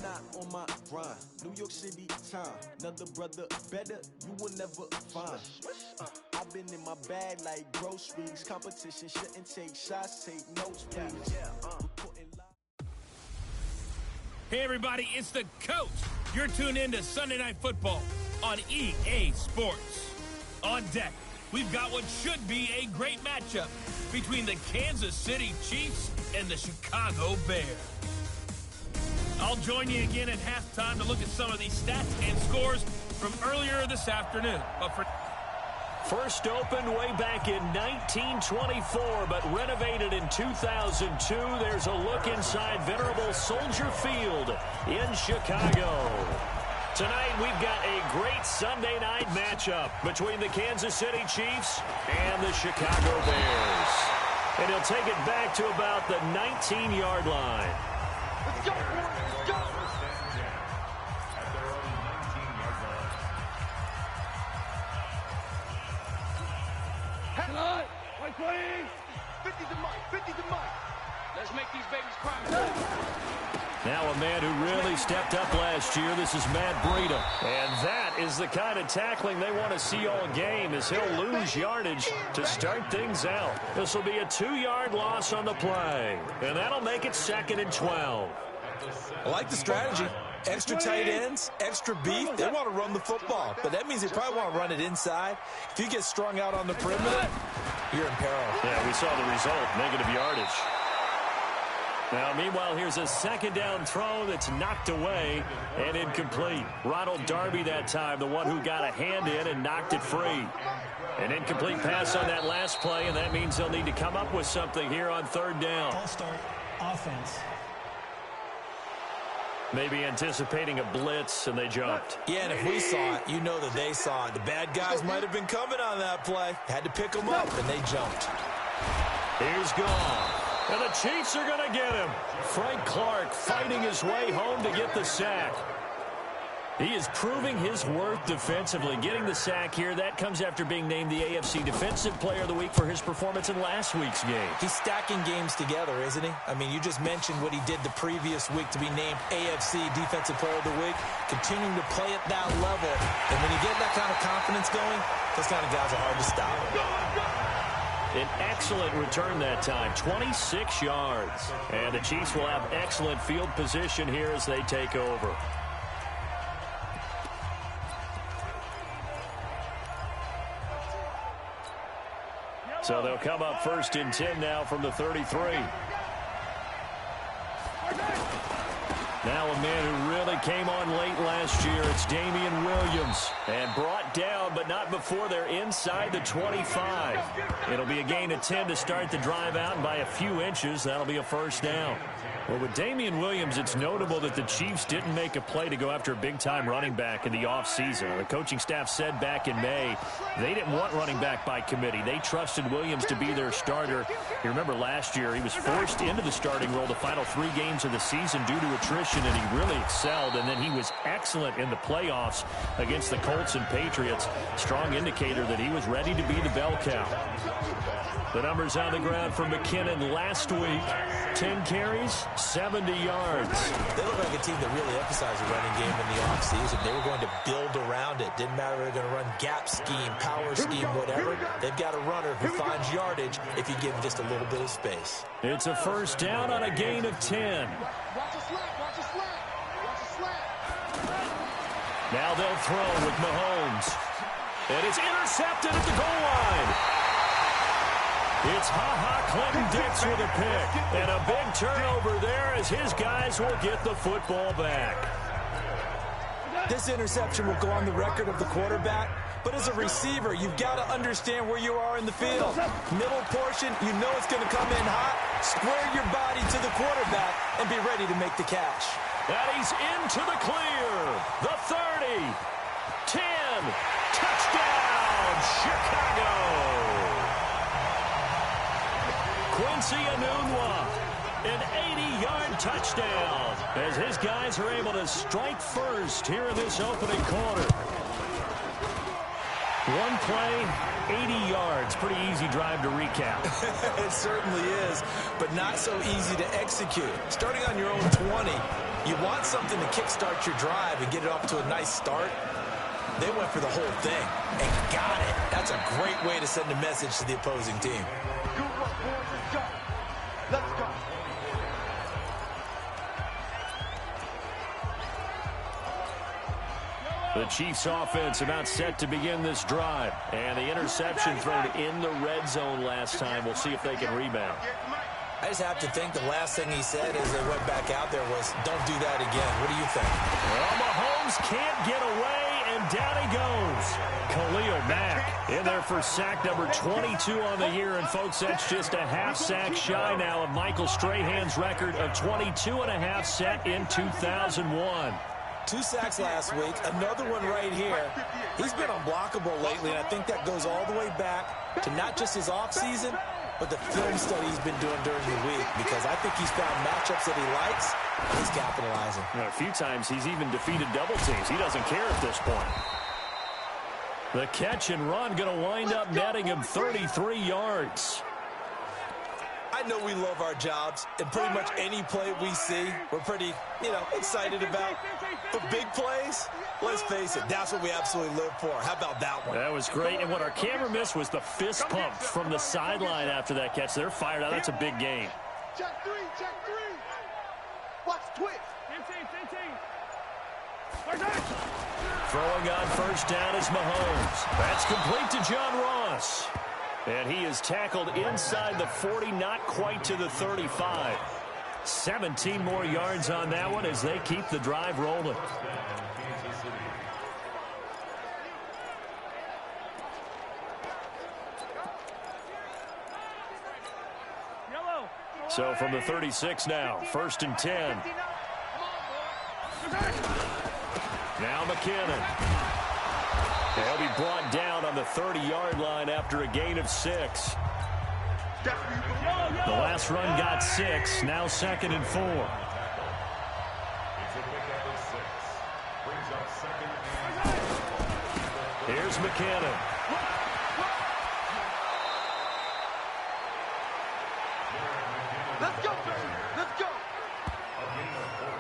not on my grind. New York City time. Another brother better, you will never find. I've been in my bag like groceries. Competition shouldn't take shots, take notes, please. Hey, everybody, it's the coach. You're tuned in to Sunday Night Football on EA Sports. On deck, we've got what should be a great matchup between the Kansas City Chiefs and the Chicago Bears. I'll join you again at halftime to look at some of these stats and scores from earlier this afternoon. But for First opened way back in 1924, but renovated in 2002. There's a look inside venerable Soldier Field in Chicago. Tonight, we've got a great Sunday night matchup between the Kansas City Chiefs and the Chicago Bears. And he'll take it back to about the 19-yard line. Let's go, let's go. Tonight, white please. 50's the mic, 50's the mic. Let's make these babies cry. Now a man who really stepped up last year. This is Matt Breida. And that is the kind of tackling they want to see all game, as he'll lose yardage to start things out. This will be a 2-yard loss on the play. And that'll make it 2nd and 12. I like the strategy. Extra tight ends, extra beef. They want to run the football, but that means they probably want to run it inside. If you get strung out on the perimeter, you're in peril. Yeah, we saw the result, negative yardage. Now, meanwhile, here's a 2nd down throw that's knocked away and incomplete. Ronald Darby that time, the one who got a hand in and knocked it free. An incomplete pass on that last play, and that means they'll need to come up with something here on 3rd down. False start offense. Maybe anticipating a blitz, and they jumped. Yeah, and if we saw it, you know that they saw it. The bad guys might have been coming on that play. Had to pick them up, and they jumped. Here's gone. And the Chiefs are going to get him. Frank Clark fighting his way home to get the sack. He is proving his worth defensively. Getting the sack here, that comes after being named the AFC Defensive Player of the Week for his performance in last week's game. He's stacking games together, isn't he? I mean, you just mentioned what he did the previous week to be named AFC Defensive Player of the Week. Continuing to play at that level. And when you get that kind of confidence going, those kind of guys are hard to stop. An excellent return that time, 26 yards. And the Chiefs will have excellent field position here as they take over. So they'll come up 1st and 10 now from the 33. Now a man who really came on late last year, it's Damian Williams. And brought down, but not before they're inside the 25. It'll be a gain of 10 to start the drive out, and by a few inches, that'll be a 1st down. Well, with Damian Williams, it's notable that the Chiefs didn't make a play to go after a big-time running back in the offseason. The coaching staff said back in May they didn't want running back by committee. They trusted Williams to be their starter. You remember last year he was forced into the starting role the final 3 games of the season due to attrition, and he really excelled. And then he was excellent in the playoffs against the Colts and Patriots. Strong indicator that he was ready to be the bell cow. The numbers on the ground for McKinnon last week. 10 carries, 70 yards. They look like a team that really emphasized the running game in the offseason. They were going to build around it. Didn't matter if they're going to run gap scheme, power scheme, whatever. They've got a runner who finds yardage if you give him just a little bit of space. It's a 1st down on a gain of 10. Watch the slack, watch the slack, watch the slack. Now they'll throw with Mahomes. And it's intercepted at the goal line. It's Clinton-Dix with a pick. And a big turnover there as his guys will get the football back. This interception will go on the record of the quarterback, but as a receiver, you've got to understand where you are in the field. Middle portion, you know it's going to come in hot. Square your body to the quarterback and be ready to make the catch. And he's into the clear. The 30. 10. Touchdown, Chicago. Quincy Enunwa, an 80-yard touchdown as his guys are able to strike first here in this opening quarter. One play, 80 yards. Pretty easy drive to recap. It certainly is, but not so easy to execute. Starting on your own 20, you want something to kickstart your drive and get it off to a nice start. They went for the whole thing and got it. That's a great way to send a message to the opposing team. Good work, boys. Let's go. Let's go. The Chiefs offense about set to begin this drive. And the interception thrown in the red zone last time. We'll see if they can rebound. I just have to think the last thing he said as they went back out there was, don't do that again. What do you think? Well, Mahomes can't get away, and down he goes. Khalil Mack in there for sack number 22 on the year. And, folks, that's just a half sack shy now of Michael Strahan's record of 22.5 set in 2001. 2 sacks last week, another one right here. He's been unblockable lately, and I think that goes all the way back to not just his offseason, but the film study he's been doing during the week, because I think he's found matchups that he likes, and he's capitalizing. A few times he's even defeated double teams. He doesn't care at this point. The catch and run going to wind up netting him 33 yards. I know we love our jobs, and pretty much any play we see, we're pretty, excited about. But big plays, let's face it, that's what we absolutely live for. How about that one? That was great, and what our camera missed was the fist pump from the sideline after that catch. They're fired out. That's a big game. Check three. Watch twitch. Throwing on first down is Mahomes. That's complete to John Ross. And he is tackled inside the 40, not quite to the 35. 17 more yards on that one as they keep the drive rolling. So from the 36 now, 1st and 10. Now McKinnon. They'll be brought down on the 30-yard line after a gain of 6. The last run got 6. Now 2nd and 4. Here's McKinnon. Let's go, let's go.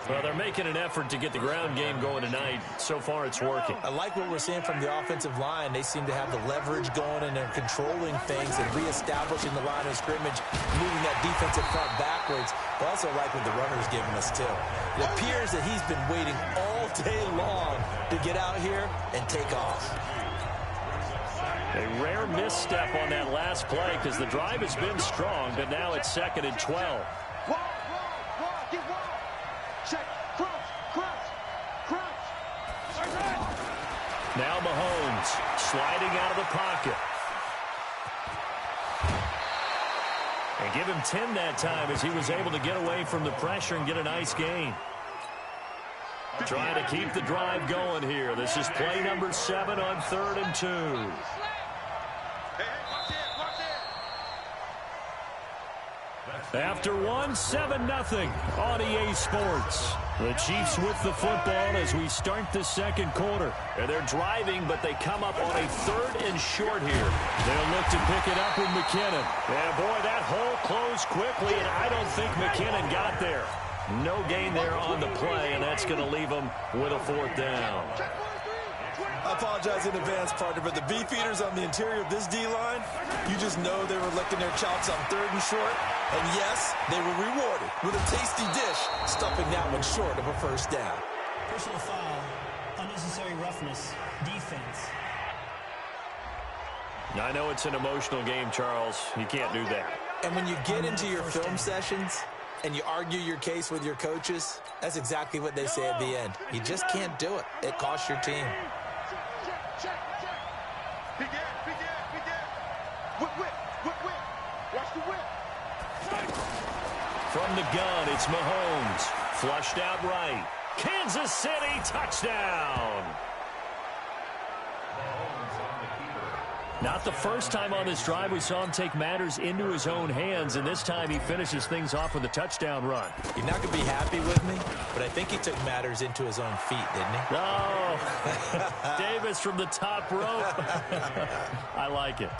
Well, they're making an effort to get the ground game going tonight. So far, it's working. I like what we're seeing from the offensive line. They seem to have the leverage going, and they're controlling things and reestablishing the line of scrimmage, moving that defensive front backwards. I also like what the runner's giving us, too. It appears that he's been waiting all day long to get out here and take off. A rare misstep on that last play because the drive has been strong, but now it's 2nd and 12. Get wild. Check, crunch. Now Mahomes sliding out of the pocket. And give him 10 that time as he was able to get away from the pressure and get a nice gain. Trying to keep the drive going here. This is play number 7 on 3rd and 2. After 7-0 on EA Sports. The Chiefs with the football as we start the second quarter. And they're driving, but they come up on a 3rd and short here. They'll look to pick it up with McKinnon. And boy, that hole closed quickly, and I don't think McKinnon got there. No gain there on the play, and that's going to leave them with a 4th down. I apologize in advance, partner, but the beefeaters on the interior of this D-line, you just know they were licking their chops on 3rd and short. And yes, they were rewarded with a tasty dish, stuffing that one short of a 1st down. Personal foul, unnecessary roughness, defense. I know it's an emotional game, Charles. You can't do that. And when you get into your film sessions and you argue your case with your coaches, that's exactly what they say at the end. You just can't do it. It costs your team. Check. Begin. Whip. Watch the whip. From the gun, it's Mahomes. Flushed out right. Kansas City touchdown. Not the first time on this drive we saw him take matters into his own hands, and this time he finishes things off with a touchdown run. You're not going to be happy with me, but I think he took matters into his own feet, didn't he? No. Davis from the top rope. I like it.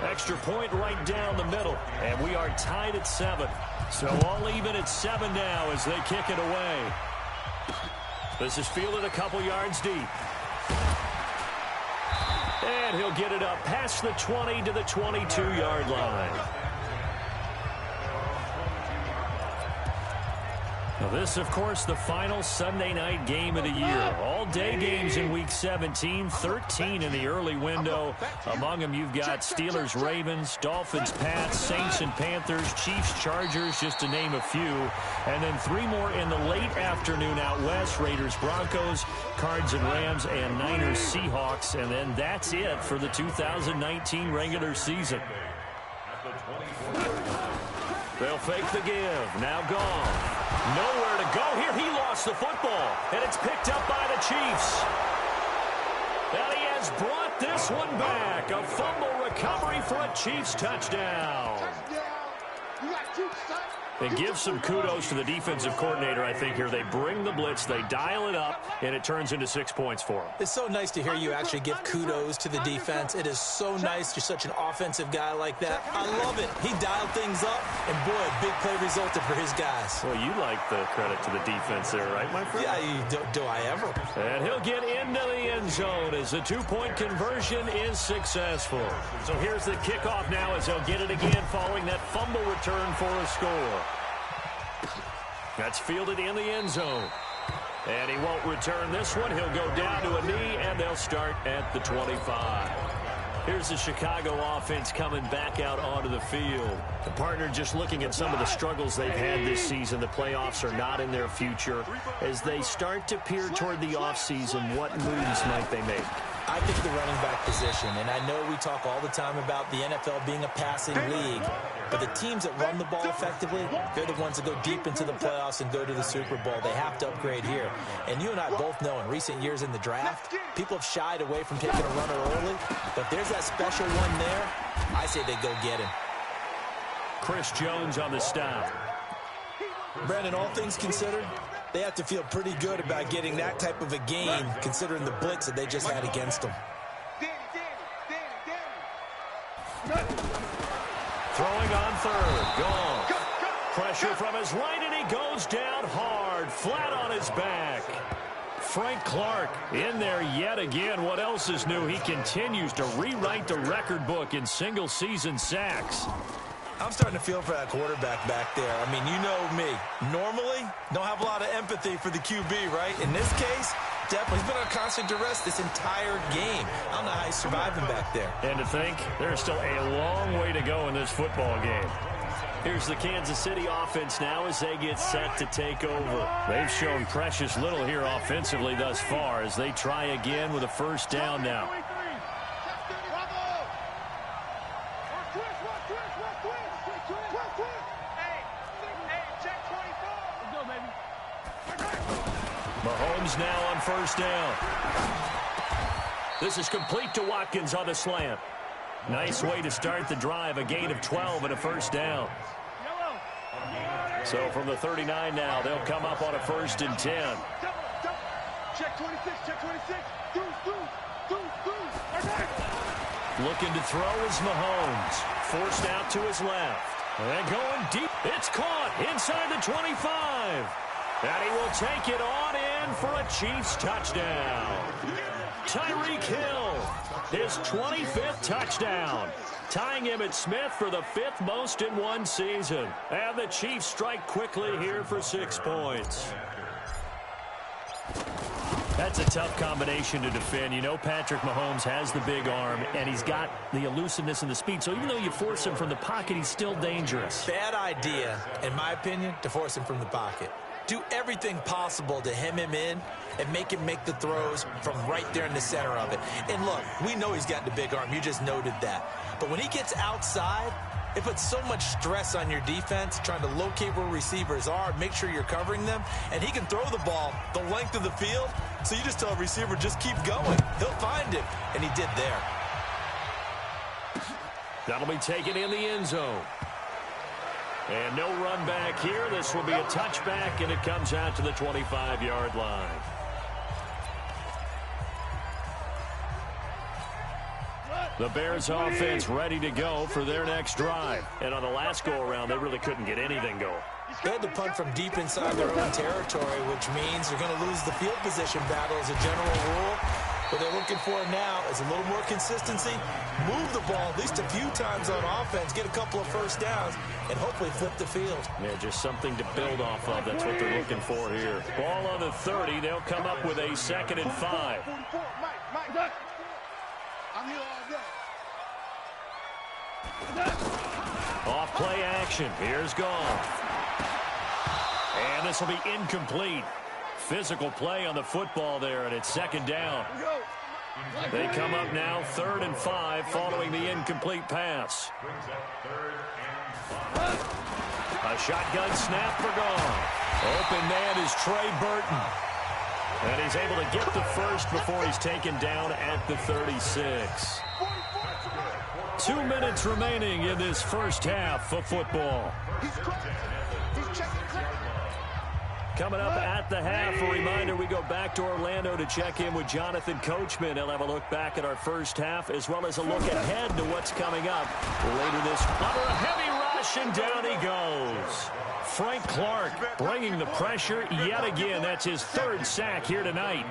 Extra point right down the middle, and we are tied at 7. So all even at 7 now as they kick it away. This is fielded a couple yards deep. And he'll get it up past the 20 to the 22-yard line. Now this, of course, the final Sunday night game of the year. All-day games in Week 17, 13 in the early window. Among them, you've got Steelers, Ravens, Dolphins, Pats, Saints and Panthers, Chiefs, Chargers, just to name a few. And then 3 more in the late afternoon out west, Raiders, Broncos, Cards and Rams, and Niners, Seahawks. And then that's it for the 2019 regular season. They'll fake the give. Now gone. Nowhere to go here. He lost the football, and it's picked up by the Chiefs. And he has brought this one back. A fumble recovery for a Chiefs touchdown. You got 2 shots. And give some kudos to the defensive coordinator, I think, here. They bring the blitz, they dial it up, and it turns into 6 points for them. It's so nice to hear you actually give kudos to the defense. It is so nice. You're such an offensive guy like that. I love it. He dialed things up, and boy, a big play resulted for his guys. Well, you like the credit to the defense there, right, my friend? Yeah, do I ever? And he'll get into the end zone as the 2-point conversion is successful. So here's the kickoff now as they'll get it again following that fumble return for a score. That's fielded in the end zone. And he won't return this one. He'll go down to a knee, and they'll start at the 25. Here's the Chicago offense coming back out onto the field. The partner just looking at some of the struggles they've had this season. The playoffs are not in their future. As they start to peer toward the offseason, what moves might they make? I think the running back position, and I know we talk all the time about the NFL being a passing league, but the teams that run the ball effectively, they're the ones that go deep into the playoffs and go to the Super Bowl. They have to upgrade here. And you and I both know in recent years in the draft, people have shied away from taking a runner early, but if there's that special one there, I say they go get him. Chris Jones on the stop. Brandon, all things considered, they have to feel pretty good about getting that type of a gain, considering the blitz that they just had against them. Throwing on third. Gone. Pressure from his right, and he goes down hard, flat on his back. Frank Clark in there yet again. What else is new? He continues to rewrite the record book in single-season sacks. I'm starting to feel for that quarterback back there. I mean, you know me. Normally, don't have a lot of empathy for the QB, right? In this case, definitely. He's been on constant duress this entire game. I don't know how he's surviving back there. And to think, there's still a long way to go in this football game. Here's the Kansas City offense now as they get set to take over. They've shown precious little here offensively thus far as they try again with a first down now. Mahomes now on first down. This is complete to Watkins on the slant. Nice way to start the drive. A gain of 12 and a first down. So from the 39 now, they'll come up on a 1st and 10. Check 26, check 26. Looking to throw is Mahomes. Forced out to his left. And going deep. It's caught inside the 25. And he will take it on in for a Chiefs touchdown. Tyreek Hill, his 25th touchdown, tying Emmitt Smith for the 5th most in one season. And the Chiefs strike quickly here for 6 points. That's a tough combination to defend. You know Patrick Mahomes has the big arm, and he's got the elusiveness and the speed. So even though you force him from the pocket, he's still dangerous. Bad idea, in my opinion, to force him from the pocket. Do everything possible to hem him in and make him make the throws from right there in the center of it. And look, we know he's got the big arm. You just noted that. But when he gets outside, it puts so much stress on your defense trying to locate where receivers are, make sure you're covering them, and he can throw the ball the length of the field. So you just tell a receiver, just keep going. He'll find him, and he did there. That'll be taken in the end zone. And no run back here. This will be a touchback, and it comes out to the 25-yard line. The Bears offense ready to go for their next drive. And on the last go-around, they really couldn't get anything going. They had to punt from deep inside their own territory, which means they're going to lose the field position battle as a general rule. What they're looking for now is a little more consistency, move the ball at least a few times on offense, get a couple of first downs, and hopefully flip the field. Yeah, just something to build off of. That's what they're looking for here. Ball on the 30. They'll come up with a 2nd and 5. I'm here all day. Off play action. Here's Goff. And this will be incomplete. Physical play on the football there, and it's 2nd down. They come up now 3rd and 5 following the incomplete pass. A shotgun snap for Goff. Open man is Trey Burton. And he's able to get the first before he's taken down at the 36. 2 minutes remaining in this first half of football. Coming up at the half, a reminder, we go back to Orlando to check in with Jonathan Coachman. He'll have a look back at our first half as well as a look ahead to what's coming up later this. Under a heavy rush, and down he goes. Frank Clark bringing the pressure yet again. That's his 3rd sack here tonight.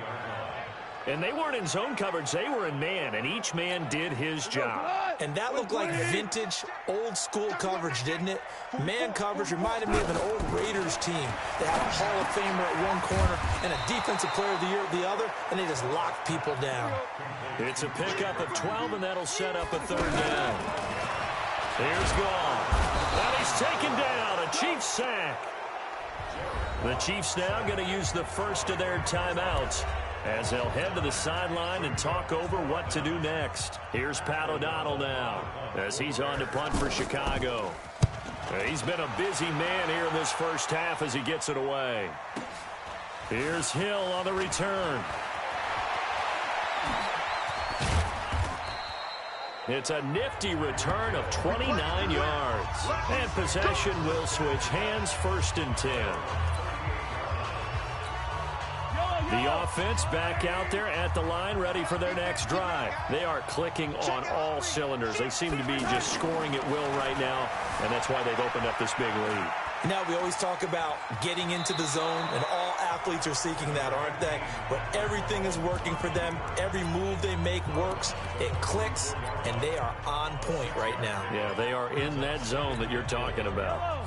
And they weren't in zone coverage. They were in man, and each man did his job. And that looked like vintage, old-school coverage, didn't it? Man coverage reminded me of an old Raiders team. They had a Hall of Famer at one corner and a Defensive Player of the Year at the other, and they just locked people down. It's a pickup of 12, and that'll set up a 3rd down. Here's Goff. And he's taken down. A Chiefs sack. The Chiefs now going to use the first of their timeouts as they'll head to the sideline and talk over what to do next. Here's Pat O'Donnell now as he's on to punt for Chicago. He's been a busy man here in this first half as he gets it away. Here's Hill on the return. It's a nifty return of 29 yards. And possession will switch hands, 1st and 10. The offense back out there at the line, ready for their next drive. They are clicking on all cylinders. They seem to be just scoring at will right now, and that's why they've opened up this big lead. Now, we always talk about getting into the zone, and all athletes are seeking that, aren't they? But everything is working for them. Every move they make works. It clicks, and they are on point right now. Yeah, they are in that zone that you're talking about.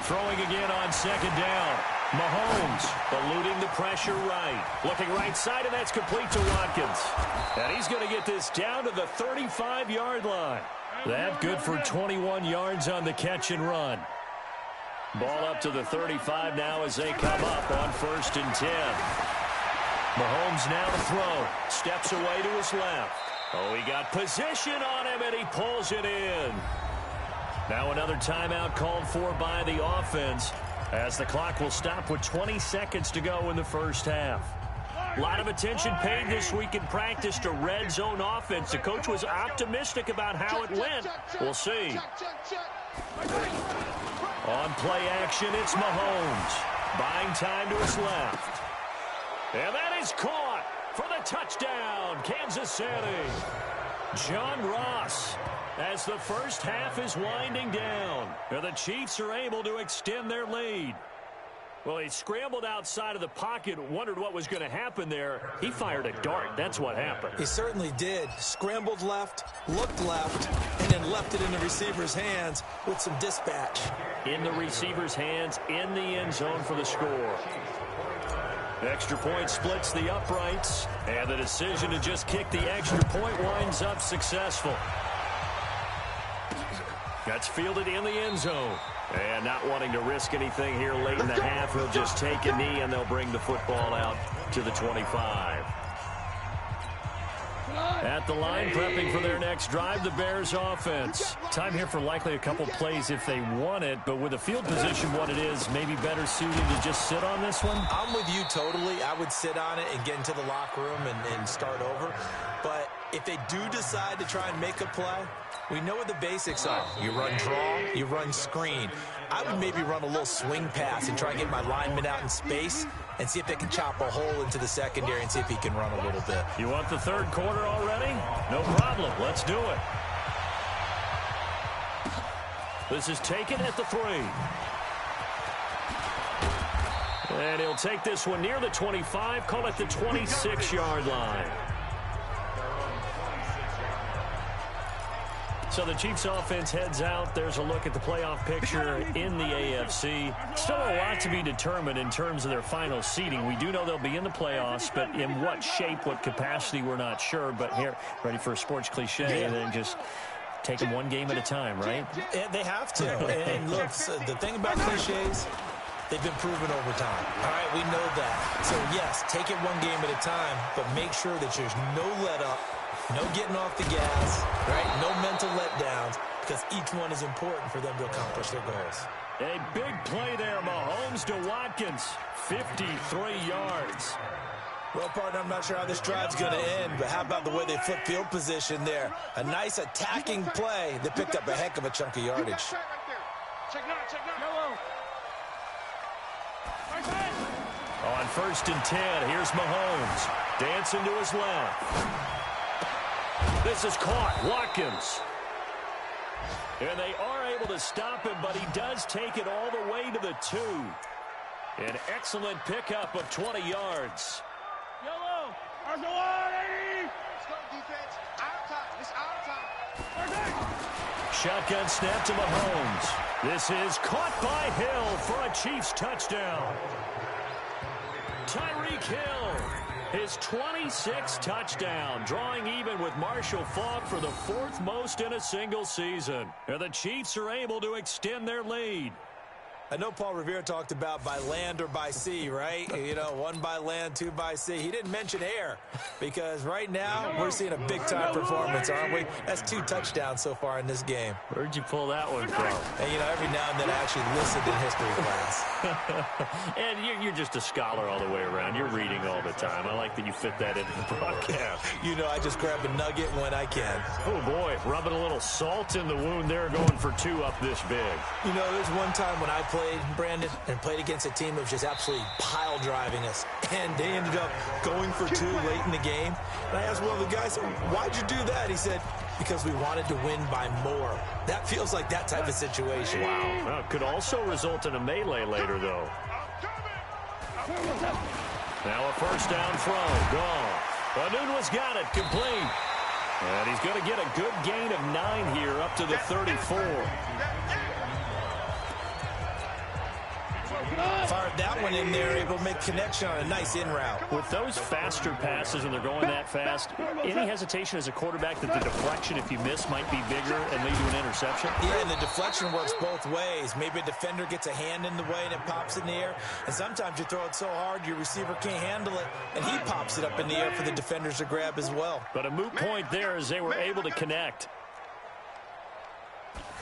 Throwing again on 2nd down. Mahomes eluding the pressure right. Looking right side, and that's complete to Watkins. And he's going to get this down to the 35-yard line. That good for 21 yards on the catch and run. Ball up to the 35 now as they come up on 1st and 10. Mahomes now to throw. Steps away to his left. Oh, he got position on him, and he pulls it in. Now another timeout called for by the offense as the clock will stop with 20 seconds to go in the first half. A lot of attention paid this week in practice to red zone offense. The coach was optimistic about how it went. We'll see. On play action, it's Mahomes. Buying time to his left. And that is caught for the touchdown, Kansas City. John Ross, as the first half is winding down, and the Chiefs are able to extend their lead. Well, he scrambled outside of the pocket, wondered what was going to happen there. He fired a dart. That's what happened. He certainly did. Scrambled left, looked left, and then left it in the receiver's hands with some dispatch. In the receiver's hands, in the end zone for the score. Extra point splits the uprights, and the decision to just kick the extra point winds up successful. That's fielded in the end zone. And not wanting to risk anything here late in the half, he'll just take a knee, and they'll bring the football out to the 25. At the line, prepping for their next drive, the Bears offense. Time here for likely a couple plays if they want it, but with the field position what it is, maybe better suited to just sit on this one? I'm with you totally. I would sit on it and get into the locker room and start over. But if they do decide to try and make a play, we know what the basics are. You run draw, you run screen. I would maybe run a little swing pass and try and get my lineman out in space and see if they can chop a hole into the secondary and see if he can run a little bit. You want the third quarter already? No problem. Let's do it. This is taken at the 3. And he'll take this one near the 25, call it the 26-yard line. So the Chiefs offense heads out. There's a look at the playoff picture in the AFC. Still a lot to be determined in terms of their final seeding. We do know they'll be in the playoffs, but in what shape, what capacity, we're not sure. But here, ready for a sports cliche, and then just take them one game at a time, right? Yeah, they have to. And look, the thing about cliches, they've been proven over time. All right, we know that. So, yes, take it one game at a time, but make sure that there's no let-up, no getting off the gas, right? No mental letdowns, because each one is important for them to accomplish their goals. A big play there, Mahomes to Watkins, 53 yards. Well, partner, I'm not sure how this drive's going to end, but how about the way they flip field position there? A nice attacking play that picked up a heck of a chunk of yardage. Check now. On 1st and 10, here's Mahomes. Dancing to his left. This is caught. Watkins. And they are able to stop him, but he does take it all the way to the 2. An excellent pickup of 20 yards. Yellow. RZA. Let's go, defense. Our time. It's our time. Shotgun snap to Mahomes. This is caught by Hill for a Chiefs touchdown. Tyreek Hill, his 26th touchdown, drawing even with Marshall Faulk for the 4th most in a single season. And the Chiefs are able to extend their lead. I know Paul Revere talked about by land or by sea, right? You know, 1 by land, 2 by sea. He didn't mention air because right now we're seeing a big-time performance, aren't we? That's 2 touchdowns so far in this game. Where'd you pull that one from? And, you know, every now and then I actually listened in history class. And you're just a scholar all the way around. You're reading all the time. I like that you fit that into the broadcast. You know, I just grab a nugget when I can. Oh, boy, rubbing a little salt in the wound there, going for 2 up this big. You know, there's one time when I played, Brandon, and played against a team that was just absolutely pile driving us, and they ended up going for 2 late in the game. And I asked one of the guys, why'd you do that? He said, because we wanted to win by more. That feels like that type of situation. Wow. Well, it could also result in a melee later, though. Now a 1st down throw. Gone. Anunwa's got it. Complete. And he's going to get a good gain of 9 here up to the 34. Fired that one in there, able to make connection on a nice in route. With those faster passes and they're going that fast, any hesitation as a quarterback that the deflection, if you miss, might be bigger and lead to an interception? Yeah, and the deflection works both ways. Maybe a defender gets a hand in the way and it pops in the air. And sometimes you throw it so hard your receiver can't handle it, and he pops it up in the air for the defenders to grab as well. But a moot point there as they were able to connect.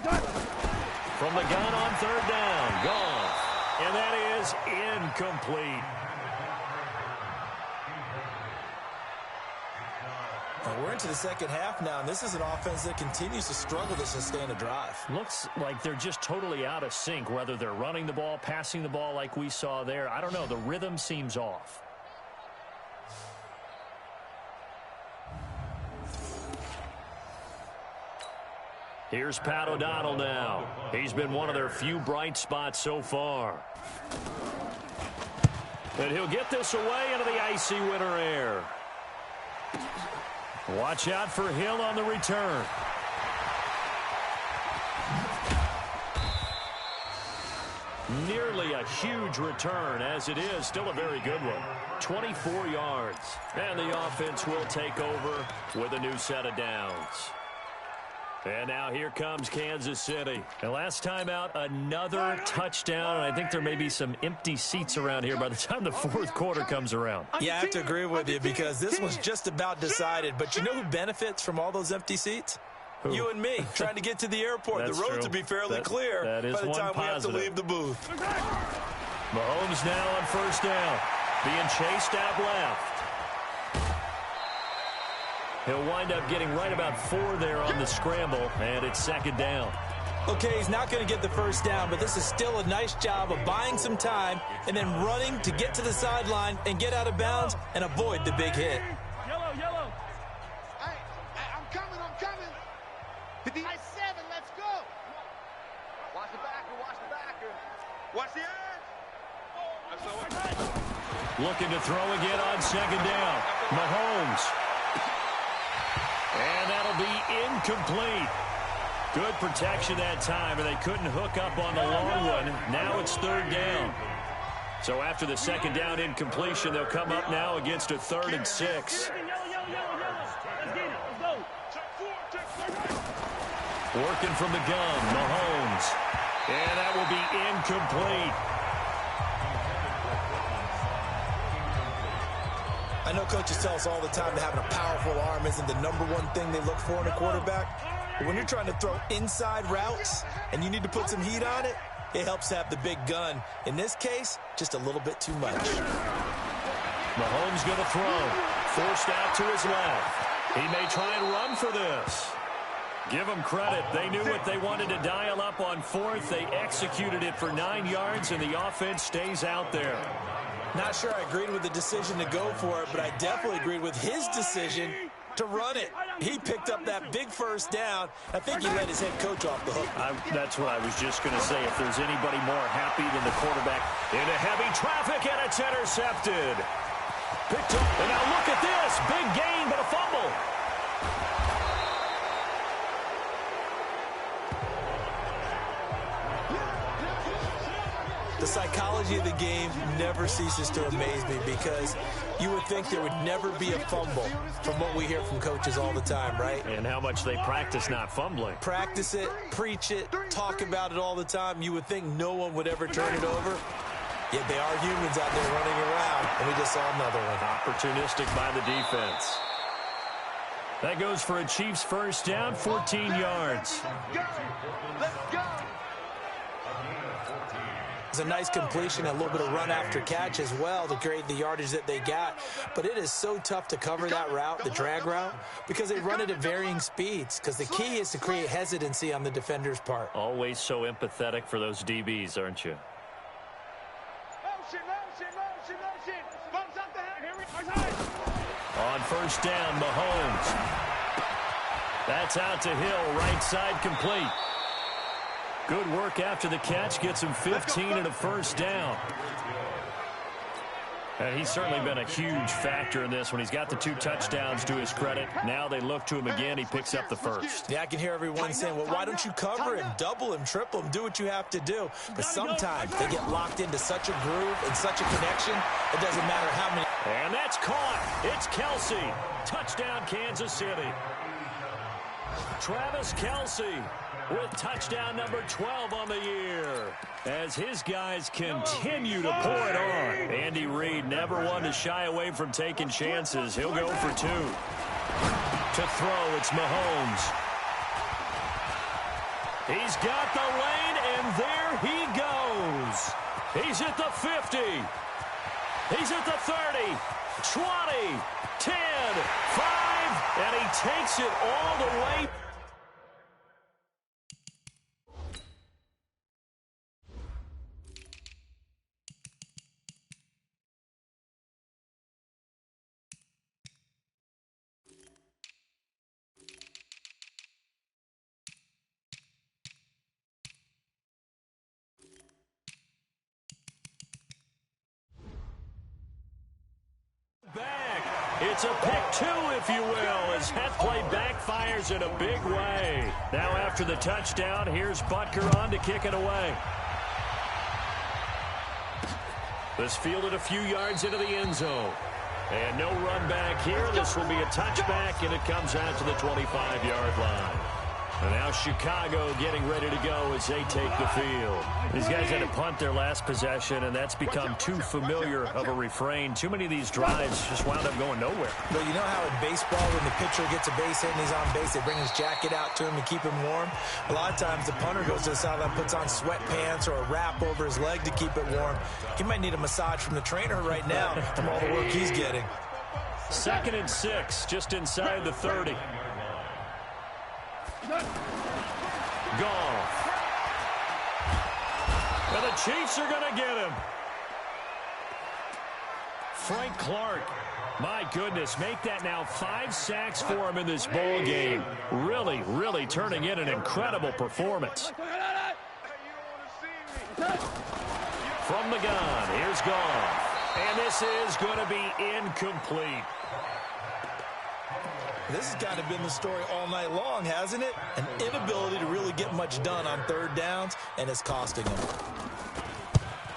From the gun on 3rd down. Gone. And that is incomplete. We're into the second half now, and this is an offense that continues to struggle to sustain a drive. Looks like they're just totally out of sync, whether they're running the ball, passing the ball like we saw there. I don't know. The rhythm seems off. Here's Pat O'Donnell now. He's been one of their few bright spots so far. And he'll get this away into the icy winter air. Watch out for Hill on the return. Nearly a huge return, as it is still a very good one. 24 yards. And the offense will take over with a new set of downs. And now here comes Kansas City. And last time out, another touchdown. And I think there may be some empty seats around here by the time the fourth quarter comes around. Yeah, I have to agree with you because this was just about decided. But you know who benefits from all those empty seats? Who? You and me, trying to get to the airport. The roads will be fairly clear by the time we have to leave the booth. Mahomes now on first down, being chased out left. He'll wind up getting right about 4 there on the scramble, and it's second down. Okay, he's not going to get the first down, but this is still a nice job of buying some time and then running to get to the sideline and get out of bounds and avoid the big hit. Yellow, yellow. Hey, I'm coming. I 7, let's go. Watch the backer. Watch the edge. Looking to throw again on second down. Mahomes. And that'll be incomplete. Good protection that time, and they couldn't hook up on the long one. Now it's third down. So after the second down incompletion, they'll come up now against a 3rd and 6. Working from the gun, Mahomes. And that will be incomplete. I know coaches tell us all the time that having a powerful arm isn't the #1 thing they look for in a quarterback. But when you're trying to throw inside routes and you need to put some heat on it, it helps to have the big gun. In this case, just a little bit too much. Mahomes going to throw. Forced out to his left. He may try and run for this. Give them credit. They knew what they wanted to dial up on 4th. They executed it for 9 yards, and the offense stays out there. Not sure I agreed with the decision to go for it, but I definitely agreed with his decision to run it. He picked up that big first down. I think he let his head coach off the hook. That's what I was just going to say. If there's anybody more happy than the quarterback into heavy traffic, and it's intercepted. Picked up, and now look at this. Big gain, but a fumble. The psychology of the game never ceases to amaze me because you would think there would never be a fumble from what we hear from coaches all the time, right? And how much they practice not fumbling. Practice it, preach it, talk about it all the time. You would think no one would ever turn it over. Yet they are humans out there running around, and we just saw another one. Opportunistic by the defense. That goes for a Chiefs first down, 14 yards. Let's go. It's a nice completion, a little bit of run after catch as well to create the yardage that they got. But it is so tough to cover that route, the drag route, because they run it at varying speeds. Because the key is to create hesitancy on the defender's part. Always so empathetic for those DBs, aren't you? Motion. Bumps up the head. On first down, Mahomes. That's out to Hill, right side complete. Good work after the catch. Gets him 15 and a first down. And he's certainly been a huge factor in this when he's got the 2 touchdowns to his credit. Now they look to him again. He picks up the first. Yeah, I can hear everyone saying, well, why don't you cover him, double him, triple him, do what you have to do. But sometimes they get locked into such a groove and such a connection, it doesn't matter how many. And that's caught. It's Kelce. Touchdown, Kansas City. Travis Kelce with touchdown number 12 on the year as his guys continue to pour it on. Andy Reid never one to shy away from taking chances. He'll go for 2. To throw, it's Mahomes. He's got the lane, and there he goes. He's at the 50. He's at the 30, 20, 10, 5, and he takes it all the way. It's a pick 2, if you will, as that play backfires in a big way. Now after the touchdown, here's Butker on to kick it away. This fielded a few yards into the end zone. And no run back here. This will be a touchback, and it comes out to the 25-yard line. And now Chicago getting ready to go as they take the field. These guys had to punt their last possession, and that's become too familiar of a refrain. Too many of these drives just wound up going nowhere. But you know how in baseball, when the pitcher gets a base hit and he's on base, they bring his jacket out to him to keep him warm? A lot of times the punter goes to the sideline, puts on sweatpants or a wrap over his leg to keep it warm. He might need a massage from the trainer right now from all the work he's getting. 2nd and 6, just inside the 30. Goff. And the Chiefs are going to get him. Frank Clark. My goodness, make that now 5 sacks for him in this ball game. Really, really turning in an incredible performance. From the gun, here's Goff. And this is going to be incomplete. This has kind of been the story all night long, hasn't it? An inability to really get much done on 3rd downs, and it's costing him.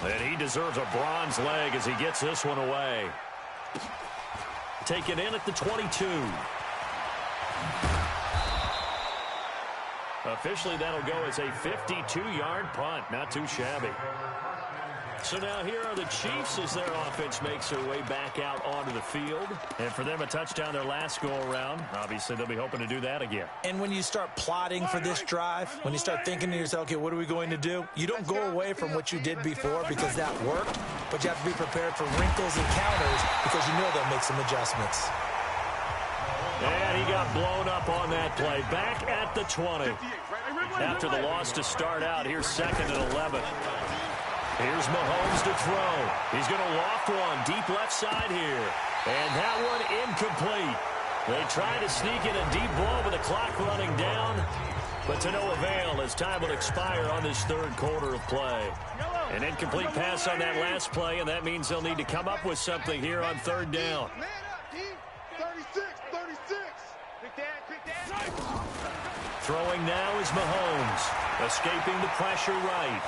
And he deserves a bronze leg as he gets this one away. Taken in at the 22. Officially, that'll go as a 52-yard punt. Not too shabby. So now here are the Chiefs as their offense makes their way back out onto the field. And for them, a touchdown their last go-around. Obviously, they'll be hoping to do that again. And when you start plotting for this drive, when you start thinking to yourself, okay, what are we going to do? You don't go away from what you did before because that worked, but you have to be prepared for wrinkles and counters because you know they'll make some adjustments. And he got blown up on that play. Back at the 20. After the loss to start out, here's 2nd and 11. Here's Mahomes to throw. He's going to loft one deep left side here. And that one incomplete. They try to sneak in a deep ball with the clock running down, but to no avail as time will expire on this 3rd quarter of play. An incomplete pass on that last play, and that means they'll need to come up with something here on 3rd down. 36. Throwing now is Mahomes, escaping the pressure right.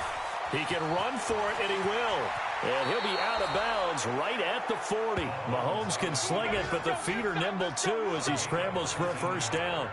He can run for it, and he will. And he'll be out of bounds right at the 40. Mahomes can sling it, but the feet are nimble, too, as he scrambles for a 1st down.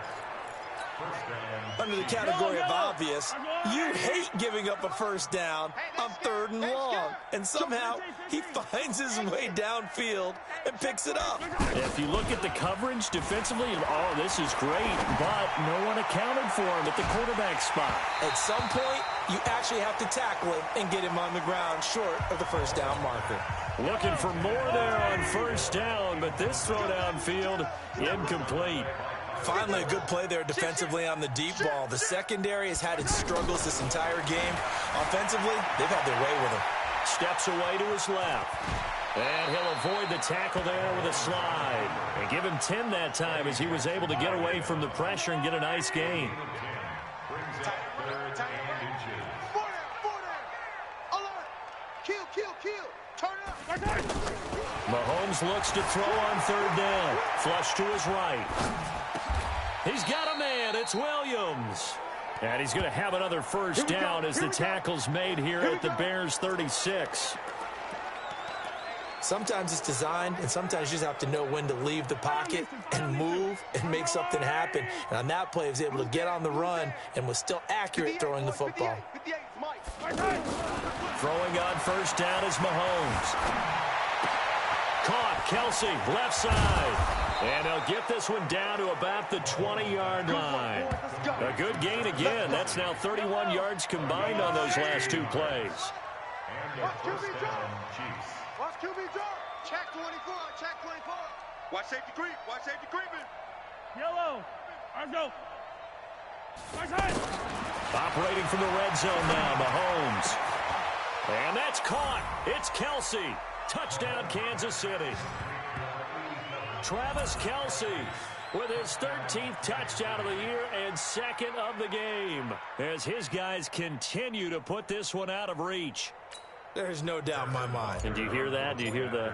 Under the category of obvious, you hate giving up a 1st down on 3rd and long. And somehow, he finds his way downfield and picks it up. If you look at the coverage defensively, oh, this is great, but no one accounted for him at the quarterback spot. At some point, you actually have to tackle him and get him on the ground short of the 1st down marker. Looking for more there on 1st down, but this throw downfield incomplete. Finally, a good play there defensively on the deep ball. The secondary has had its struggles this entire game. Offensively, they've had their way with him. Steps away to his left. And he'll avoid the tackle there with a slide. And give him 10 that time as he was able to get away from the pressure and get a nice gain. Mahomes looks to throw on 3rd down. Flush to his right. He's got a man. It's Williams. And he's going to have another 1st down as the tackle's made here at the Bears 36. Sometimes it's designed, and sometimes you just have to know when to leave the pocket and move and make something happen. And on that play, he was able to get on the run and was still accurate throwing the football. Throwing on 1st down is Mahomes. Caught, Kelsey, left side. And they'll get this one down to about the 20-yard line. A good gain again. That's now 31 yards combined on those last 2 plays. Watch QB drop. Watch QB drop. Check 24. Check 24. Watch safety creep. Watch safety creeping. Yellow. Let's go. Right side. Operating from the red zone now, Mahomes. And that's caught. It's Kelsey. Touchdown, Kansas City. Travis Kelce with his 13th touchdown of the year and 2nd of the game as his guys continue to put this one out of reach. There's no doubt in my mind. And do you hear that? Do you hear the...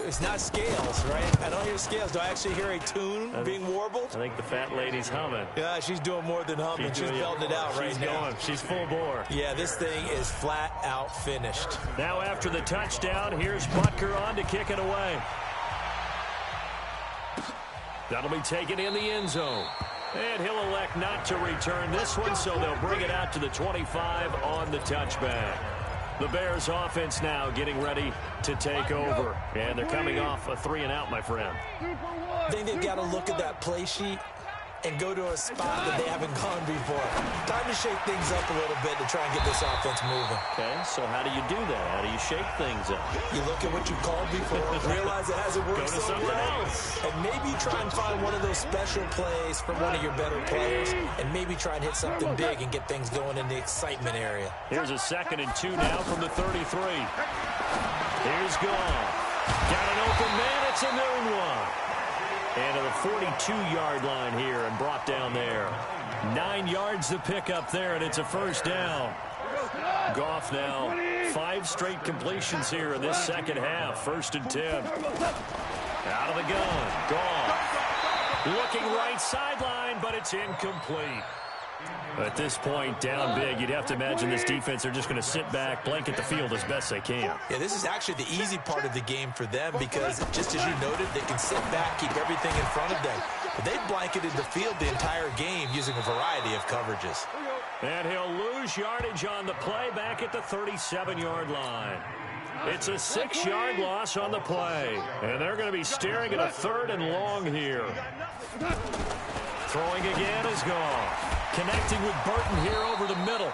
It's not scales, right? I don't hear scales. Do I actually hear a tune being warbled? I think the fat lady's humming. Yeah, she's doing more than humming. She's belting it out right now. She's full bore. Yeah, this thing is flat out finished. Now after the touchdown, here's Butker on to kick it away. That'll be taken in the end zone. And he'll elect not to return this one, so they'll bring it out to the 25 on the touchback. The Bears offense now getting ready to take over. And they're coming off a 3-and-out, my friend. I think they've got to look at that play sheet and go to a spot that they haven't gone before. Time to shake things up a little bit to try and get this offense moving. Okay, so how do you do that? How do you shake things up? You look at what you called before, realize it hasn't worked Go to so something well, else. and maybe try and find one of those special plays from one of your better players, and maybe try and hit something big and get things going in the excitement area. Here's a 2nd and 2 now from the 33. Here's Goff. Got an open man. It's a known one. And to the 42-yard line here and brought down there. 9 yards to pick up there, and it's a first down. Goff now 5 straight completions here in this second half. 1st and 10. Out of the gun. Goff looking right sideline, but it's incomplete. At this point, down big, you'd have to imagine this defense, they're just going to sit back, blanket the field as best they can. Yeah, this is actually the easy part of the game for them because, just as you noted, they can sit back, keep everything in front of them. But they've blanketed the field the entire game using a variety of coverages. And he'll lose yardage on the play back at the 37-yard line. It's a 6-yard loss on the play. And they're going to be staring at a 3rd and long here. Throwing again is Goff. Connecting with Burton here over the middle.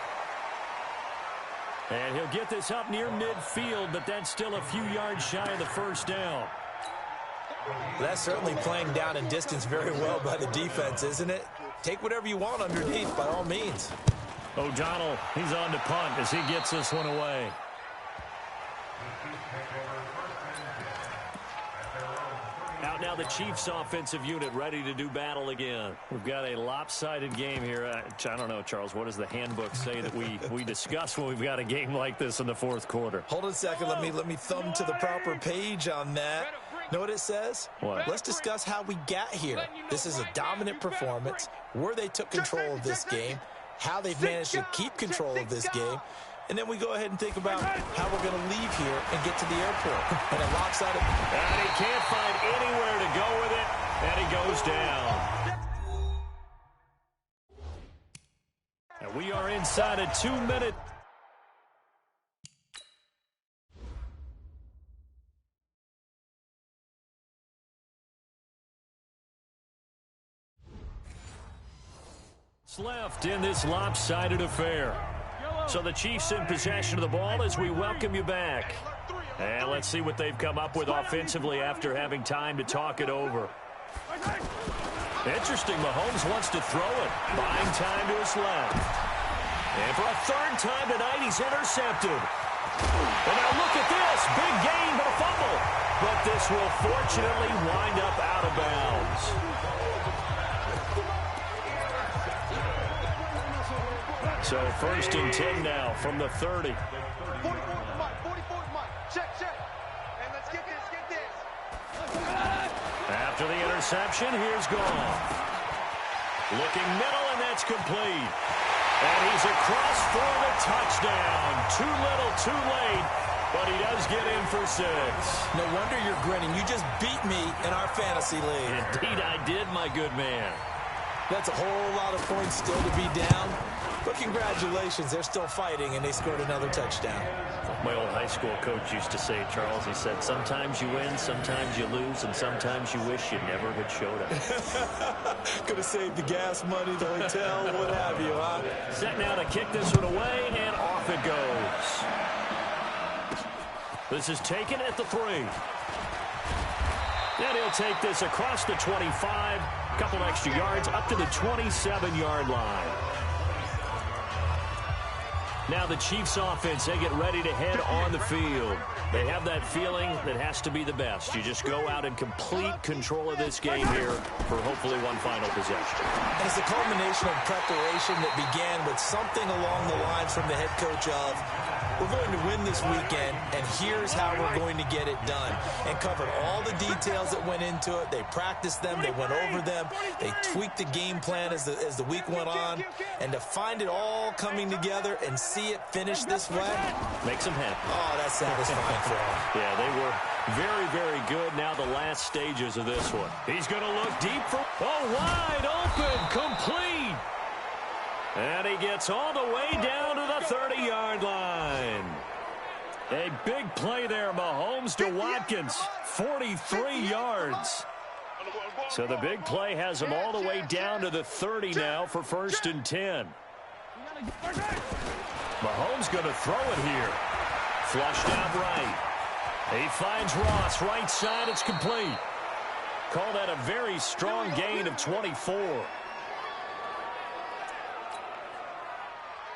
And he'll get this up near midfield, but that's still a few yards shy of the first down. That's certainly playing down in distance very well by the defense, isn't it? Take whatever you want underneath, by all means. O'Donnell, he's on to punt as he gets this one away. Out now the Chiefs offensive unit ready to do battle again. We've got a lopsided game here. I don't know, Charles, what does the handbook say that we discuss when we've got a game like this in the 4th quarter? Hold on a second. Let me thumb to the proper page on that. Know what it says? What? Let's discuss how we got here. This is a dominant performance, where they took control of this game, how they've managed to keep control of this game, and then we go ahead and think about how we're going to leave here and get to the airport. And a lopsided... And he can't find anywhere to go with it, and he goes down. And we are inside a 2-minute... left in this lopsided affair. So the Chiefs in possession of the ball as we welcome you back. And let's see what they've come up with offensively after having time to talk it over. Interesting, Mahomes wants to throw it. Buying time to his left. And for a 3rd time tonight, he's intercepted. And now look at this. Big gain, but a fumble. But this will fortunately wind up out of bounds. So 1st and 10 now from the 30. 44 Mike. Check. And let's get this. After the interception, here's Goff. Looking middle, and that's complete. And he's across for the touchdown. Too little, too late, but he does get in for 6. No wonder you're grinning. You just beat me in our fantasy league. Indeed, I did, my good man. That's a whole lot of points still to be down. But congratulations, they're still fighting, and they scored another touchdown. My old high school coach used to say, Charles, he said, sometimes you win, sometimes you lose, and sometimes you wish you never had showed up. Could have saved the gas money, the hotel, what have you, huh? Set now to kick this one away, and off it goes. This is taken at the 3. And he'll take this across the 25, couple extra yards, up to the 27-yard line. Now the Chiefs offense, they get ready to head on the field. They have that feeling that has to be the best. You just go out and complete control of this game here for hopefully one final possession. And it's a culmination of preparation that began with something along the lines from the head coach of, we're going to win this weekend, and here's how we're going to get it done. And covered all the details that went into it. They practiced them. They went over them. They tweaked the game plan as the week went on. And to find it all coming together and see it finish this way makes them happy. Oh, that's satisfying for them. Yeah, they were very, very good. Now the last stages of this one. He's going to look deep for, wide open, complete. And he gets all the way down to the 30-yard line. A big play there, Mahomes to Watkins, 43 yards. So the big play has him all the way down to the 30 now for 1st and 10. Mahomes going to throw it here. Flushed out right. He finds Ross, right side, it's complete. Call that a very strong gain of 24.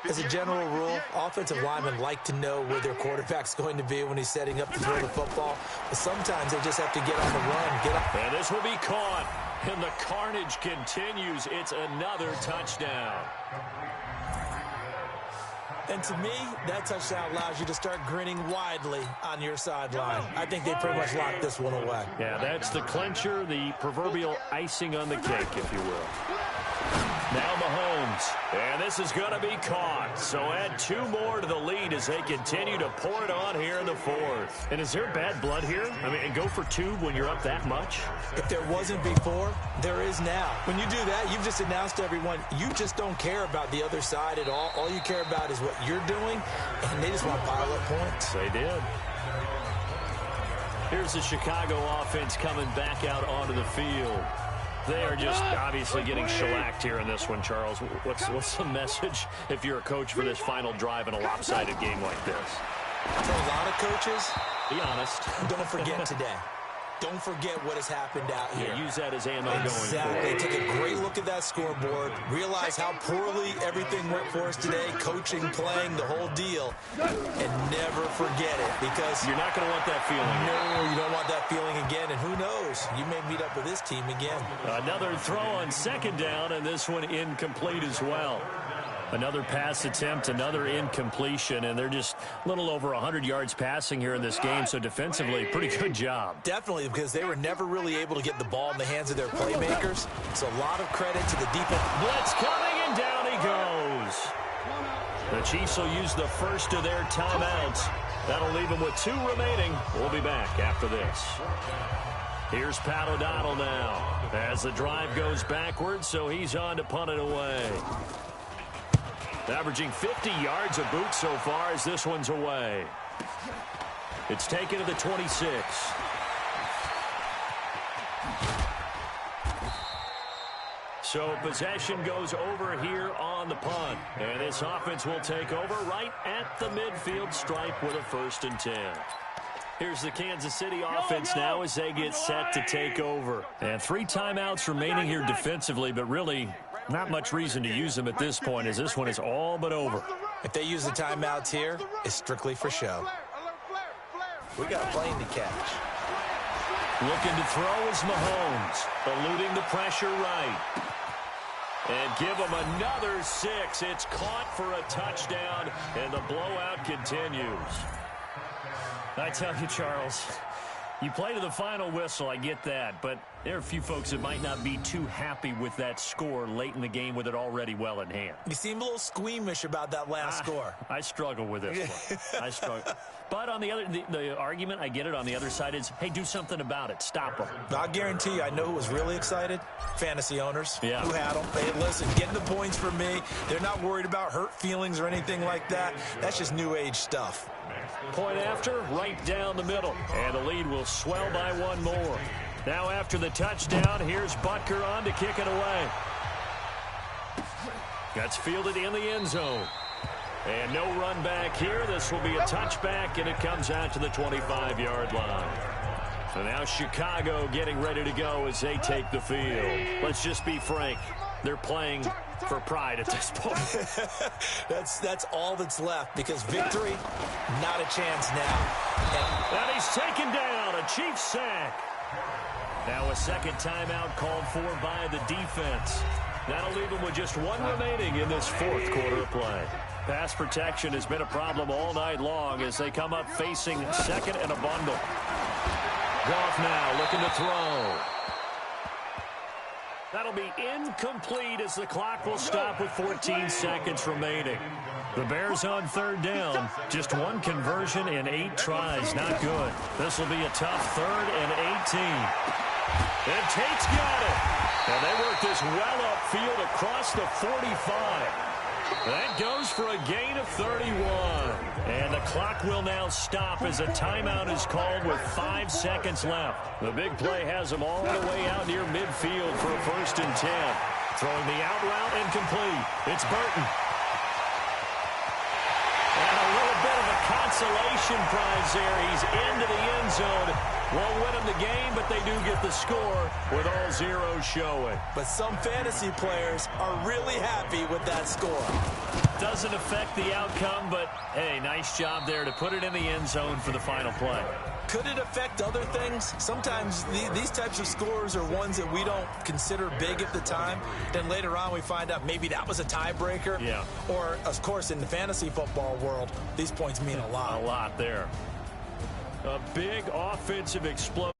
As a general rule, offensive linemen like to know where their quarterback's going to be when he's setting up to throw the football. But sometimes they just have to get on the run. And this will be caught. And the carnage continues. It's another touchdown. And to me, that touchdown allows you to start grinning widely on your sideline. I think they pretty much locked this one away. Yeah, that's the clincher, the proverbial icing on the cake, if you will. Now Mahomes, and this is going to be caught. So add 2 more to the lead as they continue to pour it on here in the 4th. And is there bad blood here? I mean, and go for 2 when you're up that much? If there wasn't before, there is now. When you do that, you've just announced to everyone, you just don't care about the other side at all. All you care about is what you're doing, and they just want to pile up points. They did. Here's the Chicago offense coming back out onto the field. They are just obviously getting shellacked here in this one, Charles. What's the message if you're a coach for this final drive in a lopsided game like this? For a lot of coaches, be honest. Don't forget today. Don't forget what has happened out here. Yeah, use that as ammo going forward. Take a great look at that scoreboard. Realize how poorly everything went for us today. Coaching, playing, the whole deal. And never forget it, because you're not going to want that feeling. No, you don't want that feeling again. And who knows? You may meet up with this team again. Another throw on 2nd down, and this one incomplete as well. Another pass attempt, another incompletion, and they're just a little over 100 yards passing here in this game, so defensively, pretty good job. Definitely, because they were never really able to get the ball in the hands of their playmakers, so a lot of credit to the defense. Blitz coming, and down he goes. The Chiefs will use the first of their timeouts. That'll leave them with 2 remaining. We'll be back after this. Here's Pat O'Donnell now as the drive goes backwards, so he's on to punt it away. Averaging 50 yards a boot so far as this one's away. It's taken to the 26. So possession goes over here on the punt. And this offense will take over right at the midfield stripe with a 1st and 10. Here's the Kansas City offense now as they get set to take over. And 3 timeouts remaining here defensively, but really not much reason to use them at this point, as this one is all but over. If they use the timeouts here, it's strictly for show. We got a plane to catch. Looking to throw is Mahomes, eluding the pressure right. And give him another 6. It's caught for a touchdown, and the blowout continues. I tell you, Charles, you play to the final whistle, I get that, but there are a few folks that might not be too happy with that score late in the game with it already well in hand. You seem a little squeamish about that last score. I struggle with this one. I struggle. But on the argument, I get it, on the other side is, hey, do something about it. Stop them. I guarantee you, I know who was really excited. Fantasy owners who had them. Hey, listen, getting the points for me. They're not worried about hurt feelings or anything like that. That's just new age stuff. Point after, right down the middle. And the lead will swell by 1 more. Now after the touchdown, here's Butker on to kick it away. That's fielded in the end zone. And no run back here. This will be a touchback, and it comes out to the 25-yard line. So now Chicago getting ready to go as they take the field. Let's just be frank. They're playing for pride at this point. That's all that's left, because victory, not a chance now. And he's taken down, a Chiefs sack. Now a 2nd timeout called for by the defense. That'll leave them with just 1 remaining in this 4th quarter of play. Pass protection has been a problem all night long as they come up facing second and a bundle. Goff now looking to throw. That'll be incomplete as the clock will stop with 14 seconds remaining. The Bears on third down. Just one conversion in 8 tries. Not good. This will be a tough 3rd and 18. And Tate's got it. And they work this well upfield across the 45. That goes for a gain of 31. And the clock will now stop as a timeout is called with 5 seconds left. The big play has them all the way out near midfield for a 1st and 10. Throwing the out route incomplete. It's Burton. And a little bit of a consolation prize there. He's into the end zone. Won't win them the game, but they do get the score with all zeros showing. But some fantasy players are really happy with that score. Doesn't affect the outcome, but, hey, nice job there to put it in the end zone for the final play. Could it affect other things? Sometimes these types of scores are ones that we don't consider big at the time. Then later on we find out maybe that was a tiebreaker. Yeah. Or, of course, in the fantasy football world, these points mean a lot. A lot there. A big offensive explosion.